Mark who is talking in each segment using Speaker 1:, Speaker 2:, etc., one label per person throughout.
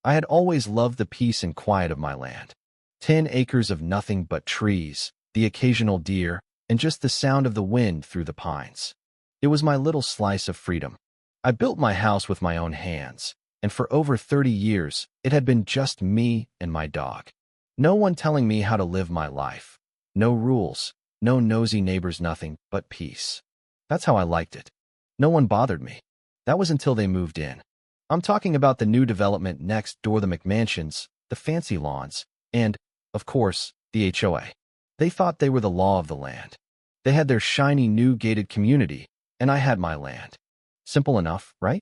Speaker 1: I had always loved the peace and quiet of my land. 10 acres of nothing but trees, the occasional deer, and just the sound of the wind through the pines. It was my little slice of freedom. I built my house with my own hands, and for over 30 years, it had been just me and my dog. No one telling me how to live my life. No rules, no nosy neighbors, nothing but peace. That's how I liked it. No one bothered me. That was until they moved in. I'm talking about the new development next door, the McMansions, the fancy lawns, and, of course, the HOA. They thought they were the law of the land. They had their shiny new gated community, and I had my land. Simple enough, right?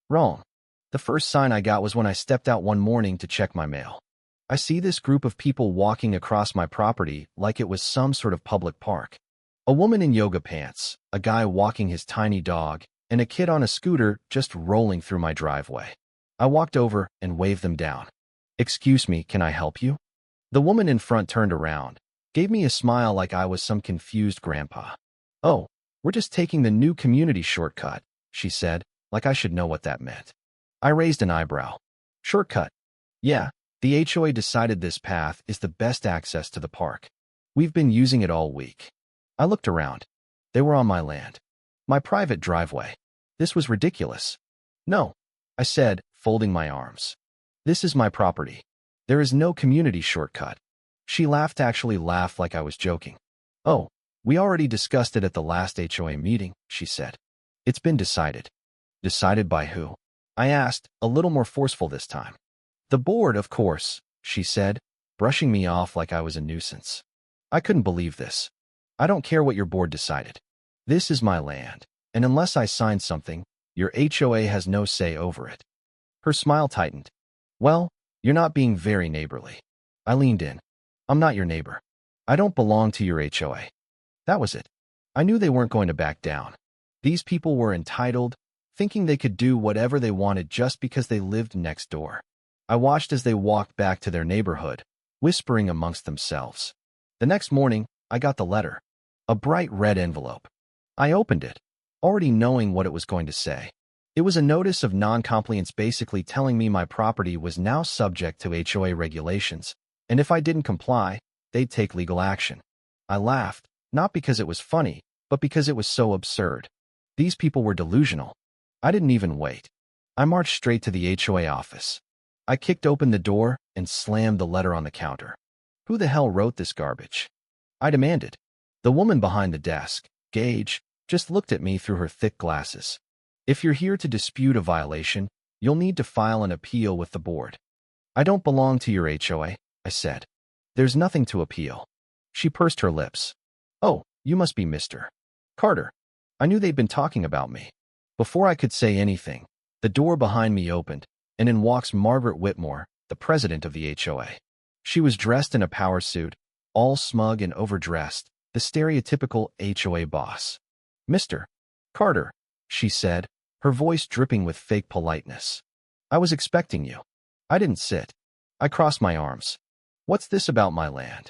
Speaker 1: Wrong. The first sign I got was when I stepped out one morning to check my mail. I see this group of people walking across my property like it was some sort of public park. A woman in yoga pants, a guy walking his tiny dog, and a kid on a scooter just rolling through my driveway. I walked over and waved them down. "Excuse me, can I help you?" The woman in front turned around, gave me a smile like I was some confused grandpa. "Oh, we're just taking the new community shortcut," she said, like I should know what that meant. I raised an eyebrow. "Shortcut?" "Yeah, the HOA decided this path is the best access to the park. We've been using it all week." I looked around. They were on my land. My private driveway. This was ridiculous. "No," I said, folding my arms. "This is my property. There is no community shortcut." She laughed, actually laughed like I was joking. "Oh, we already discussed it at the last HOA meeting," she said. "It's been decided." "Decided by who?" I asked, a little more forceful this time. "The board, of course," she said, brushing me off like I was a nuisance. I couldn't believe this. "I don't care what your board decided. This is my land, and unless I sign something, your HOA has no say over it." Her smile tightened. "Well, you're not being very neighborly." I leaned in. "I'm not your neighbor. I don't belong to your HOA." That was it. I knew they weren't going to back down. These people were entitled, thinking they could do whatever they wanted just because they lived next door. I watched as they walked back to their neighborhood, whispering amongst themselves. The next morning, I got the letter. A bright red envelope. I opened it, already knowing what it was going to say. It was a notice of non-compliance, basically telling me my property was now subject to HOA regulations, and if I didn't comply, they'd take legal action. I laughed, not because it was funny, but because it was so absurd. These people were delusional. I didn't even wait. I marched straight to the HOA office. I kicked open the door and slammed the letter on the counter. "Who the hell wrote this garbage?" I demanded. The woman behind the desk, Gage, just looked at me through her thick glasses. "If you're here to dispute a violation, you'll need to file an appeal with the board." "I don't belong to your HOA," I said. "There's nothing to appeal." She pursed her lips. "Oh, you must be Mr. Carter." I knew they'd been talking about me. Before I could say anything, the door behind me opened, and in walks Margaret Whitmore, the president of the HOA. She was dressed in a power suit, all smug and overdressed, the stereotypical HOA boss. "Mr. Carter," she said, her voice dripping with fake politeness. "I was expecting you." I didn't sit. I crossed my arms. "What's this about my land?"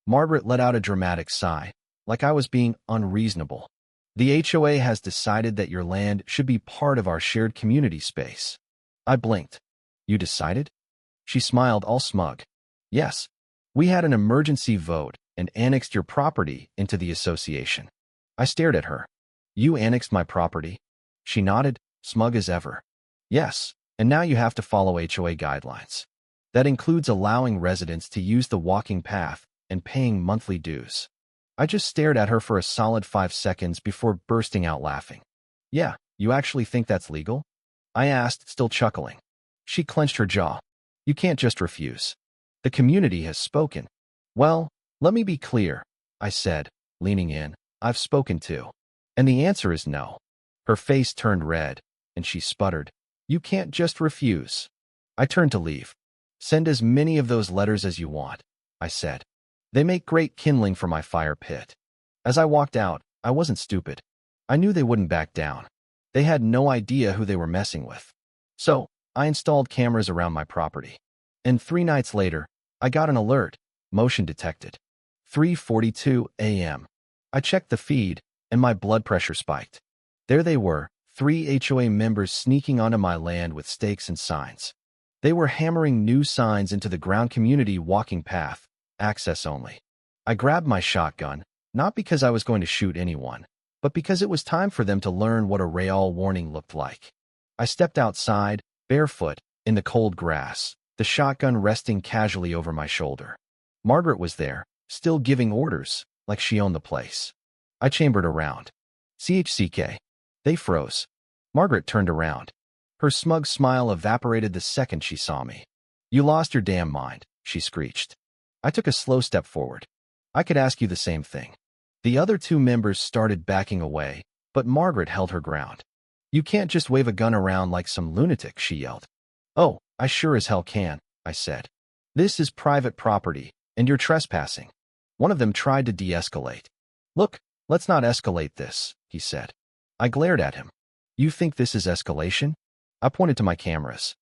Speaker 1: Margaret let out a dramatic sigh, like I was being unreasonable. "The HOA has decided that your land should be part of our shared community space." I blinked. "You decided?" She smiled, all smug. "Yes. We had an emergency vote and annexed your property into the association." I stared at her. "You annexed my property?" She nodded, smug as ever. "Yes, and now you have to follow HOA guidelines. That includes allowing residents to use the walking path and paying monthly dues." I just stared at her for a solid 5 seconds before bursting out laughing. "Yeah, you actually think that's legal?" I asked, still chuckling. She clenched her jaw. "You can't just refuse. The community has spoken." "Well, let me be clear," I said, leaning in. "I've spoken too. And the answer is no." Her face turned red, and she sputtered. "You can't just refuse." I turned to leave. "Send as many of those letters as you want," I said. "They make great kindling for my fire pit." As I walked out, I wasn't stupid. I knew they wouldn't back down. They had no idea who they were messing with. So, I installed cameras around my property. And 3 nights later, I got an alert, motion detected. 3:42 a.m. I checked the feed, and my blood pressure spiked. There they were, 3 HOA members sneaking onto my land with stakes and signs. They were hammering new signs into the ground community walking path, access only. I grabbed my shotgun, not because I was going to shoot anyone, but because it was time for them to learn what a rail warning looked like. I stepped outside, barefoot, in the cold grass, the shotgun resting casually over my shoulder. Margaret was there, still giving orders, like she owned the place. I chambered around. CHCK. They froze. Margaret turned around. Her smug smile evaporated the second she saw me. You lost your damn mind, she screeched. I took a slow step forward. I could ask you the same thing. The other two members started backing away, but Margaret held her ground. You can't just wave a gun around like some lunatic, she yelled. Oh, I sure as hell can, I said. This is private property, and you're trespassing. One of them tried to de-escalate. Look, let's not escalate this, he said. I glared at him. You think this is escalation? I pointed to my cameras.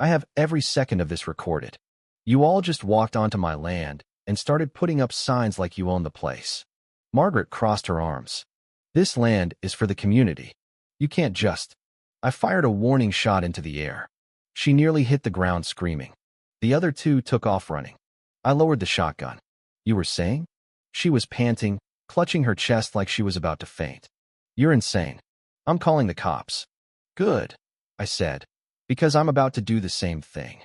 Speaker 1: I have every second of this recorded. You all just walked onto my land and started putting up signs like you own the place. Margaret crossed her arms. This land is for the community. You can't just. I fired a warning shot into the air. She nearly hit the ground screaming. The other two took off running. I lowered the shotgun. You were saying? She was panting, clutching her chest like she was about to faint. You're insane. I'm calling the cops. Good, I said, because I'm about to do the same thing.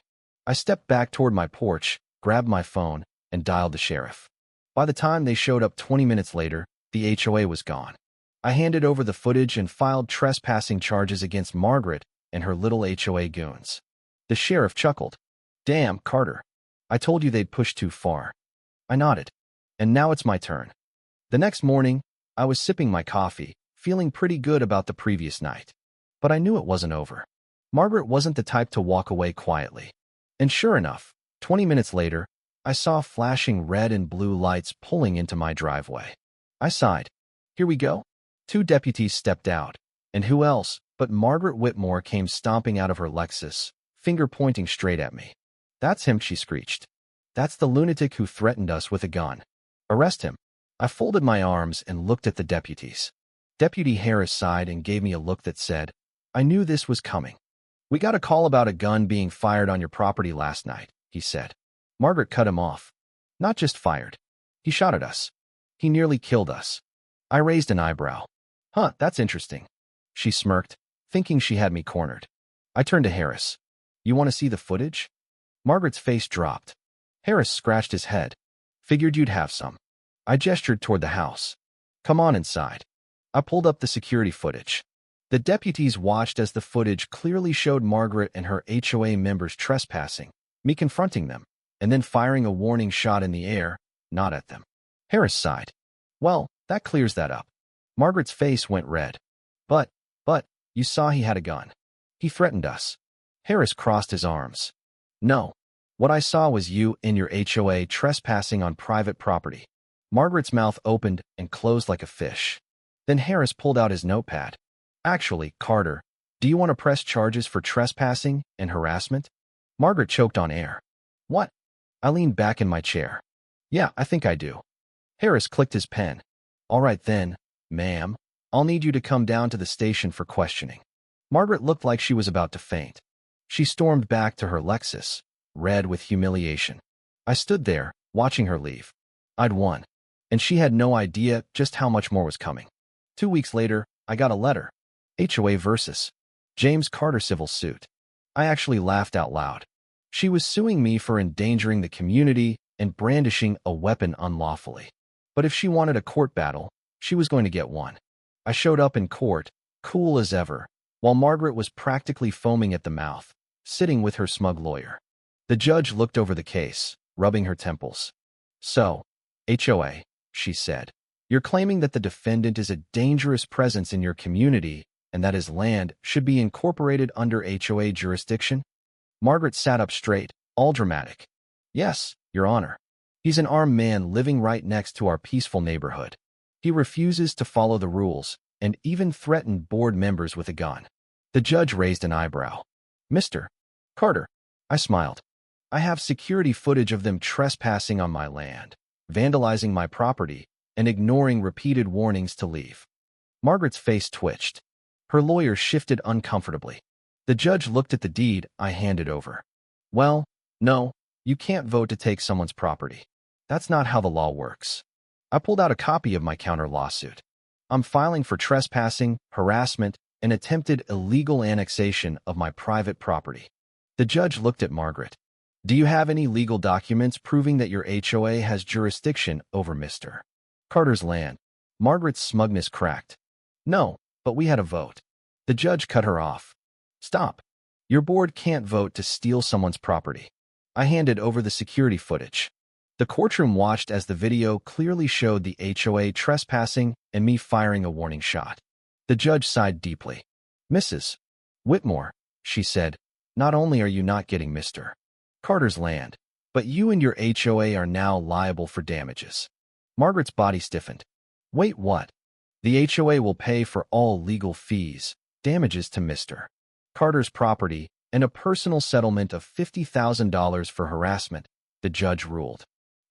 Speaker 1: I stepped back toward my porch, grabbed my phone, and dialed the sheriff. By the time they showed up 20 minutes later, the HOA was gone. I handed over the footage and filed trespassing charges against Margaret and her little HOA goons. The sheriff chuckled. Damn, Carter. I told you they'd pushed too far. I nodded. And now it's my turn. The next morning, I was sipping my coffee, feeling pretty good about the previous night. But I knew it wasn't over. Margaret wasn't the type to walk away quietly. And sure enough, 20 minutes later, I saw flashing red and blue lights pulling into my driveway. I sighed. Here we go. Two deputies stepped out, and who else but Margaret Whitmore came stomping out of her Lexus, finger pointing straight at me. That's him, she screeched. That's the lunatic who threatened us with a gun. Arrest him. I folded my arms and looked at the deputies. Deputy Harris sighed and gave me a look that said, I knew this was coming. We got a call about a gun being fired on your property last night, he said. Margaret cut him off. Not just fired. He shot at us. He nearly killed us. I raised an eyebrow. Huh, that's interesting. She smirked, thinking she had me cornered. I turned to Harris. You want to see the footage? Margaret's face dropped. Harris scratched his head. Figured you'd have some. I gestured toward the house. Come on inside. I pulled up the security footage. The deputies watched as the footage clearly showed Margaret and her HOA members trespassing, me confronting them, and then firing a warning shot in the air, not at them. Harris sighed. Well, that clears that up. Margaret's face went red. But, you saw he had a gun. He threatened us. Harris crossed his arms. No. What I saw was you and your HOA trespassing on private property. Margaret's mouth opened and closed like a fish. Then Harris pulled out his notepad. Actually, Carter, do you want to press charges for trespassing and harassment? Margaret choked on air. What? I leaned back in my chair. Yeah, I think I do. Harris clicked his pen. All right then, ma'am. I'll need you to come down to the station for questioning. Margaret looked like she was about to faint. She stormed back to her Lexus, red with humiliation. I stood there, watching her leave. I'd won, and she had no idea just how much more was coming. 2 weeks later, I got a letter. HOA versus James Carter civil suit. I actually laughed out loud. She was suing me for endangering the community and brandishing a weapon unlawfully. But if she wanted a court battle, she was going to get one. I showed up in court, cool as ever, while Margaret was practically foaming at the mouth, sitting with her smug lawyer. The judge looked over the case, rubbing her temples. So, HOA, she said, you're claiming that the defendant is a dangerous presence in your community and that his land should be incorporated under HOA jurisdiction? Margaret sat up straight, all dramatic. Yes, Your Honor. He's an armed man living right next to our peaceful neighborhood. He refuses to follow the rules and even threatened board members with a gun. The judge raised an eyebrow. Mr. Carter, I smiled. I have security footage of them trespassing on my land, vandalizing my property, and ignoring repeated warnings to leave. Margaret's face twitched. Her lawyer shifted uncomfortably. The judge looked at the deed I handed over. Well, no, you can't vote to take someone's property. That's not how the law works. I pulled out a copy of my counter lawsuit. I'm filing for trespassing, harassment, and attempted illegal annexation of my private property. The judge looked at Margaret. Do you have any legal documents proving that your HOA has jurisdiction over Mr. Carter's land? Margaret's smugness cracked. No, but we had a vote. The judge cut her off. Stop. Your board can't vote to steal someone's property. I handed over the security footage. The courtroom watched as the video clearly showed the HOA trespassing and me firing a warning shot. The judge sighed deeply. Mrs. Whitmore, she said, not only are you not getting Mr. Carter's land, but you and your HOA are now liable for damages. Margaret's body stiffened. Wait, what? The HOA will pay for all legal fees, damages to Mr. Carter's property, and a personal settlement of $50,000 for harassment, the judge ruled.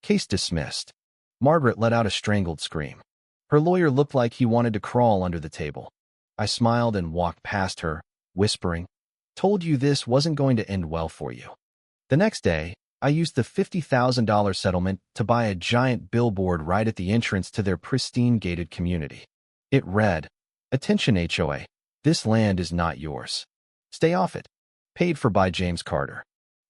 Speaker 1: Case dismissed. Margaret let out a strangled scream. Her lawyer looked like he wanted to crawl under the table. I smiled and walked past her, whispering, Told you this wasn't going to end well for you. The next day, I used the $50,000 settlement to buy a giant billboard right at the entrance to their pristine gated community. It read, Attention HOA, this land is not yours. Stay off it. Paid for by James Carter.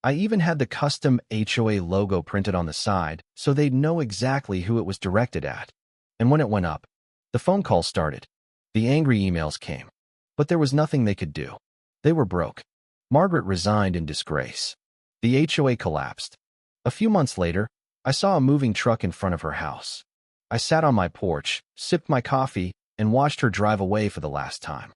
Speaker 1: I even had the custom HOA logo printed on the side so they'd know exactly who it was directed at. And when it went up, the phone calls started. The angry emails came. But there was nothing they could do. They were broke. Margaret resigned in disgrace. The HOA collapsed. A few months later, I saw a moving truck in front of her house. I sat on my porch, sipped my coffee, and watched her drive away for the last time.